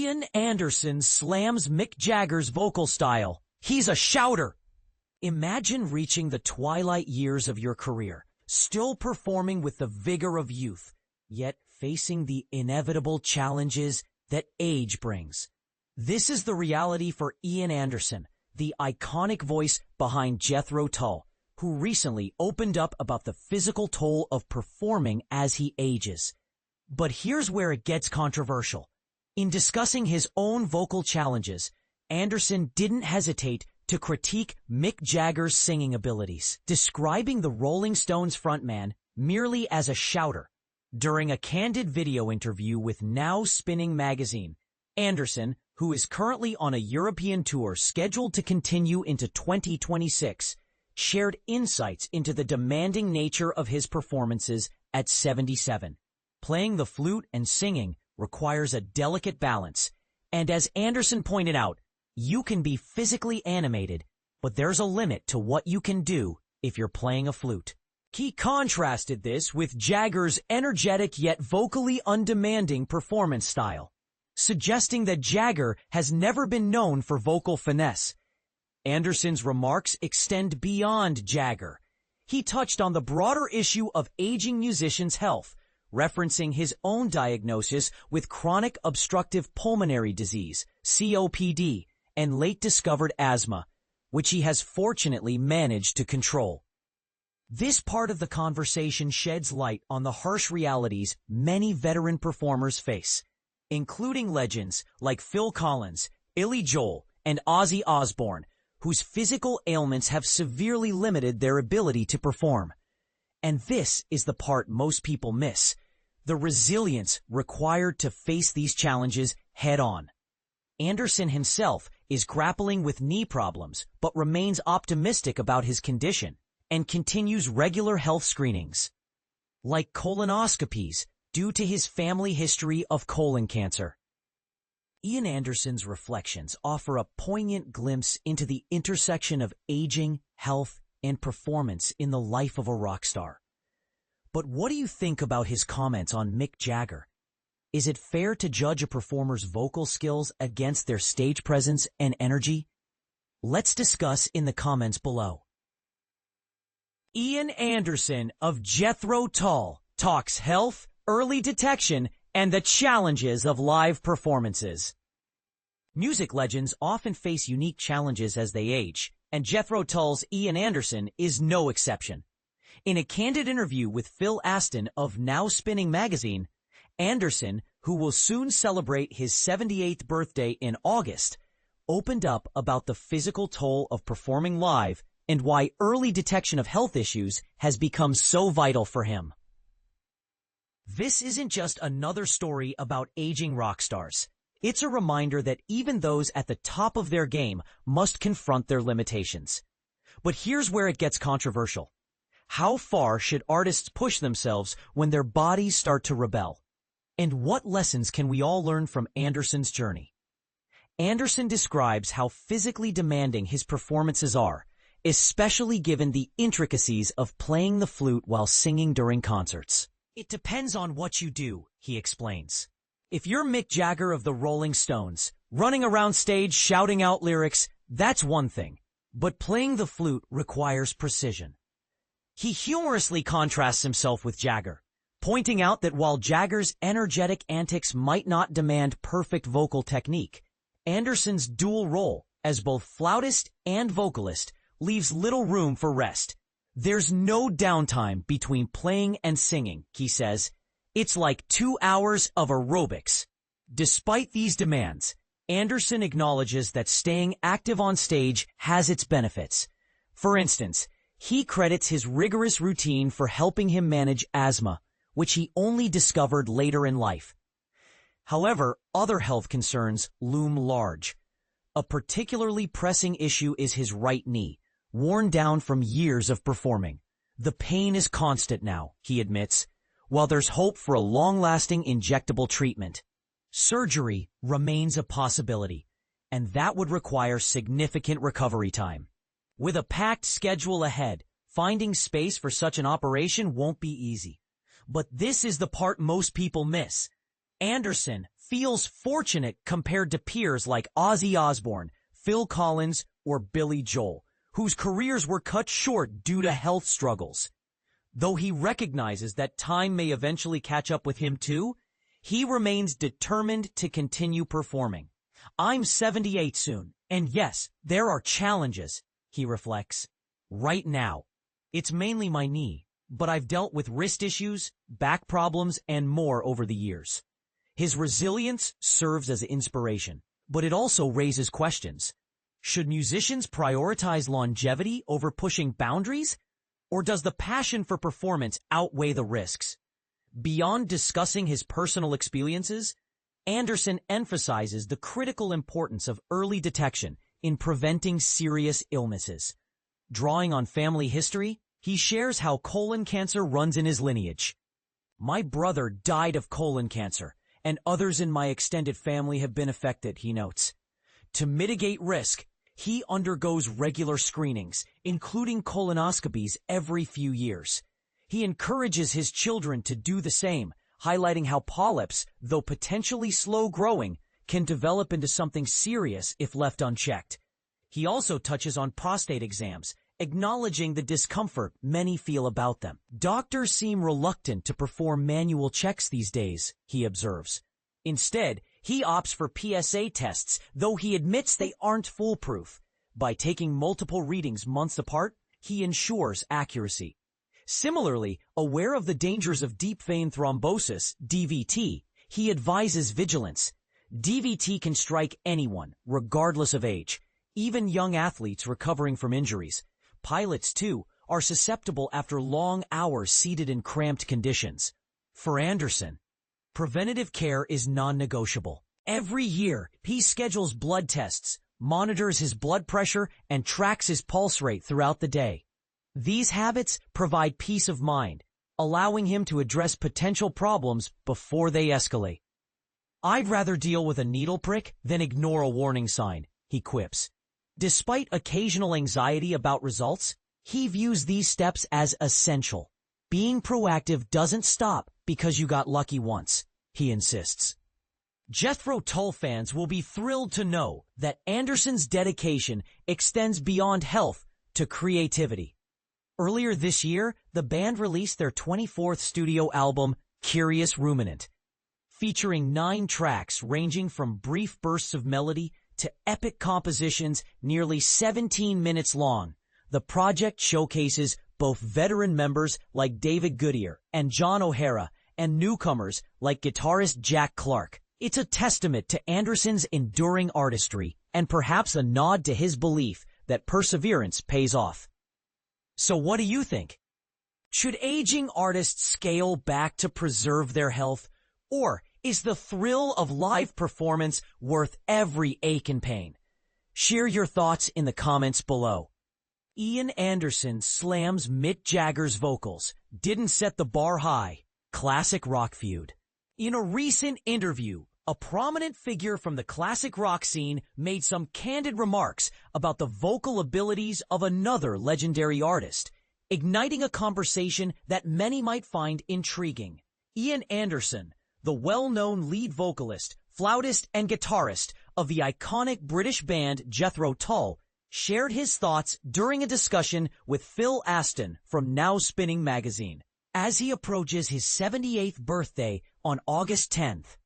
Ian Anderson slams Mick Jagger's vocal style. He's a shouter. Imagine reaching the twilight years of your career, still performing with the vigor of youth, yet facing the inevitable challenges that age brings. This is the reality for Ian Anderson, the iconic voice behind Jethro Tull, who recently opened up about the physical toll of performing as he ages. But here's where it gets controversial. In discussing his own vocal challenges, Anderson didn't hesitate to critique Mick Jagger's singing abilities, describing the Rolling Stones frontman merely as a shouter. During a candid video interview with Now Spinning magazine, Anderson, who is currently on a European tour scheduled to continue into 2026, shared insights into the demanding nature of his performances at 77. Playing the flute and singing requires a delicate balance, and as Anderson pointed out, you can be physically animated, but there's a limit to what you can do if you're playing a flute. He contrasted this with Jagger's energetic yet vocally undemanding performance style, suggesting that Jagger has never been known for vocal finesse. Anderson's remarks extend beyond Jagger. He touched on the broader issue of aging musicians' health, referencing his own diagnosis with chronic obstructive pulmonary disease, COPD, and late-discovered asthma, which he has fortunately managed to control. This part of the conversation sheds light on the harsh realities many veteran performers face, including legends like Phil Collins, Billy Joel, and Ozzy Osbourne, whose physical ailments have severely limited their ability to perform. And this is the part most people miss: the resilience required to face these challenges head-on. Anderson himself is grappling with knee problems, but remains optimistic about his condition and continues regular health screenings, like colonoscopies, due to his family history of colon cancer. Ian Anderson's reflections offer a poignant glimpse into the intersection of aging, health, and performance in the life of a rock star. But what do you think about his comments on Mick Jagger? Is it fair to judge a performer's vocal skills against their stage presence and energy? Let's discuss in the comments below. Ian Anderson of Jethro Tull talks health, early detection, and the challenges of live performances. Music legends often face unique challenges as they age, and Jethro Tull's Ian Anderson is no exception. In a candid interview with Phil Aston of Now Spinning magazine, Anderson, who will soon celebrate his 78th birthday in August, opened up about the physical toll of performing live and why early detection of health issues has become so vital for him. This isn't just another story about aging rock stars. It's a reminder that even those at the top of their game must confront their limitations. But here's where it gets controversial. How far should artists push themselves when their bodies start to rebel? And what lessons can we all learn from Anderson's journey? Anderson describes how physically demanding his performances are, especially given the intricacies of playing the flute while singing during concerts. It depends on what you do, he explains. If you're Mick Jagger of the Rolling Stones, running around stage shouting out lyrics, that's one thing. But playing the flute requires precision. He humorously contrasts himself with Jagger, pointing out that while Jagger's energetic antics might not demand perfect vocal technique, Anderson's dual role as both flautist and vocalist leaves little room for rest. There's no downtime between playing and singing, he says. It's like 2 hours of aerobics. Despite these demands, Anderson acknowledges that staying active on stage has its benefits. For instance, he credits his rigorous routine for helping him manage asthma, which he only discovered later in life. However, other health concerns loom large. A particularly pressing issue is his right knee, worn down from years of performing. The pain is constant now, he admits, while there's hope for a long-lasting injectable treatment. Surgery remains a possibility, and that would require significant recovery time. With a packed schedule ahead, finding space for such an operation won't be easy. But this is the part most people miss. Anderson feels fortunate compared to peers like Ozzy Osbourne, Phil Collins, or Billy Joel, whose careers were cut short due to health struggles. Though he recognizes that time may eventually catch up with him too, he remains determined to continue performing. "I'm 78 soon, and yes, there are challenges," he reflects. "Right now, it's mainly my knee, but I've dealt with wrist issues, back problems, and more over the years." His resilience serves as inspiration, but it also raises questions. Should musicians prioritize longevity over pushing boundaries? Or does the passion for performance outweigh the risks? Beyond discussing his personal experiences, Anderson emphasizes the critical importance of early detection in preventing serious illnesses. Drawing on family history, he shares how colon cancer runs in his lineage. "My brother died of colon cancer, and others in my extended family have been affected," he notes. To mitigate risk, he undergoes regular screenings, including colonoscopies every few years. He encourages his children to do the same, highlighting how polyps, though potentially slow-growing, can develop into something serious if left unchecked. He also touches on prostate exams, acknowledging the discomfort many feel about them. "Doctors seem reluctant to perform manual checks these days," he observes. Instead, he opts for PSA tests, though he admits they aren't foolproof. By taking multiple readings months apart, he ensures accuracy. Similarly, aware of the dangers of deep vein thrombosis, DVT, he advises vigilance. DVT can strike anyone, regardless of age, even young athletes recovering from injuries. Pilots, too, are susceptible after long hours seated in cramped conditions. For Anderson, preventative care is non-negotiable. Every year, he schedules blood tests, monitors his blood pressure, and tracks his pulse rate throughout the day. These habits provide peace of mind, allowing him to address potential problems before they escalate. "I'd rather deal with a needle prick than ignore a warning sign," he quips. Despite occasional anxiety about results, he views these steps as essential. "Being proactive doesn't stop because you got lucky once," he insists. Jethro Tull fans will be thrilled to know that Anderson's dedication extends beyond health to creativity. Earlier this year, the band released their 24th studio album, Curious Ruminant. Featuring 9 tracks ranging from brief bursts of melody to epic compositions nearly 17 minutes long, the project showcases both veteran members like David Goodyear and John O'Hara and newcomers like guitarist Jack Clark. It's a testament to Anderson's enduring artistry and perhaps a nod to his belief that perseverance pays off. So what do you think? Should aging artists scale back to preserve their health? Or is the thrill of live performance worth every ache and pain? Share your thoughts in the comments below. Ian Anderson slams Mick Jagger's vocals. Didn't set the bar high. Classic rock feud. In a recent interview, a prominent figure from the classic rock scene made some candid remarks about the vocal abilities of another legendary artist, igniting a conversation that many might find intriguing. Ian Anderson, the well-known lead vocalist, flautist, and guitarist of the iconic British band Jethro Tull, shared his thoughts during a discussion with Phil Aston from Now Spinning magazine. As he approaches his 78th birthday on August 10th,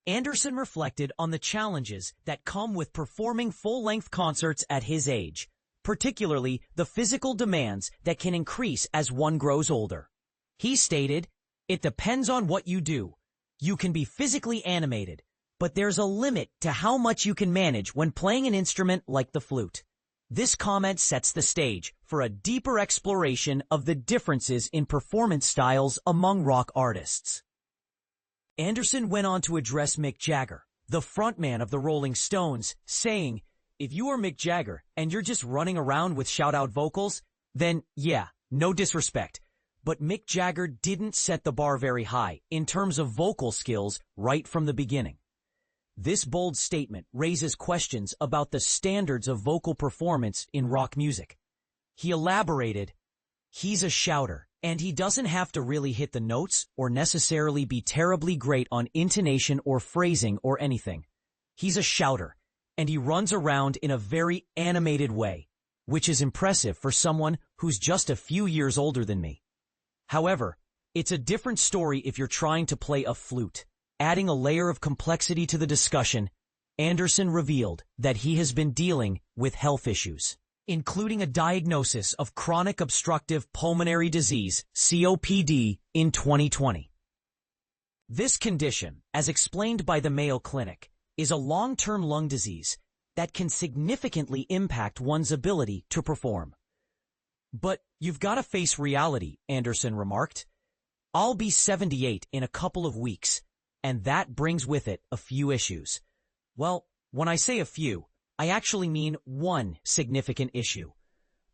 Anderson reflected on the challenges that come with performing full-length concerts at his age, particularly the physical demands that can increase as one grows older. He stated, "It depends on what you do. You can be physically animated, but there's a limit to how much you can manage when playing an instrument like the flute." This comment sets the stage for a deeper exploration of the differences in performance styles among rock artists. Anderson went on to address Mick Jagger, the frontman of the Rolling Stones, saying, "If you are Mick Jagger and you're just running around with shout-out vocals, then yeah, no disrespect. But Mick Jagger didn't set the bar very high in terms of vocal skills right from the beginning." This bold statement raises questions about the standards of vocal performance in rock music. He elaborated, "He's a shouter, And he doesn't have to really hit the notes or necessarily be terribly great on intonation or phrasing or anything. He's a shouter, and he runs around in a very animated way, which is impressive for someone who's just a few years older than me. However, it's a different story if you're trying to play a flute. Adding a layer of complexity to the discussion, Anderson revealed that he has been dealing with health issues, including a diagnosis of chronic obstructive pulmonary disease, COPD, in 2020. This condition, as explained by the Mayo Clinic, is a long-term lung disease that can significantly impact one's ability to perform. But you've got to face reality, Anderson remarked. I'll be 78 in a couple of weeks, and that brings with it a few issues. Well, when I say a few, I actually mean one significant issue.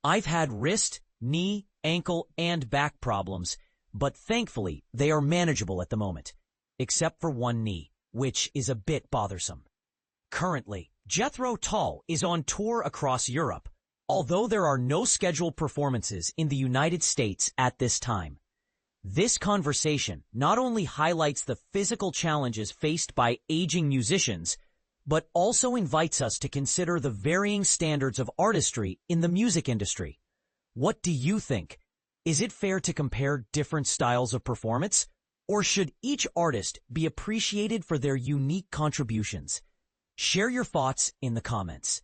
I've had wrist, knee, ankle, and back problems, but thankfully they are manageable at the moment, except for one knee, which is a bit bothersome. Currently, Jethro Tull is on tour across Europe, although there are no scheduled performances in the United States at this time. This conversation not only highlights the physical challenges faced by aging musicians, but also invites us to consider the varying standards of artistry in the music industry. What do you think? Is it fair to compare different styles of performance? Or should each artist be appreciated for their unique contributions? Share your thoughts in the comments.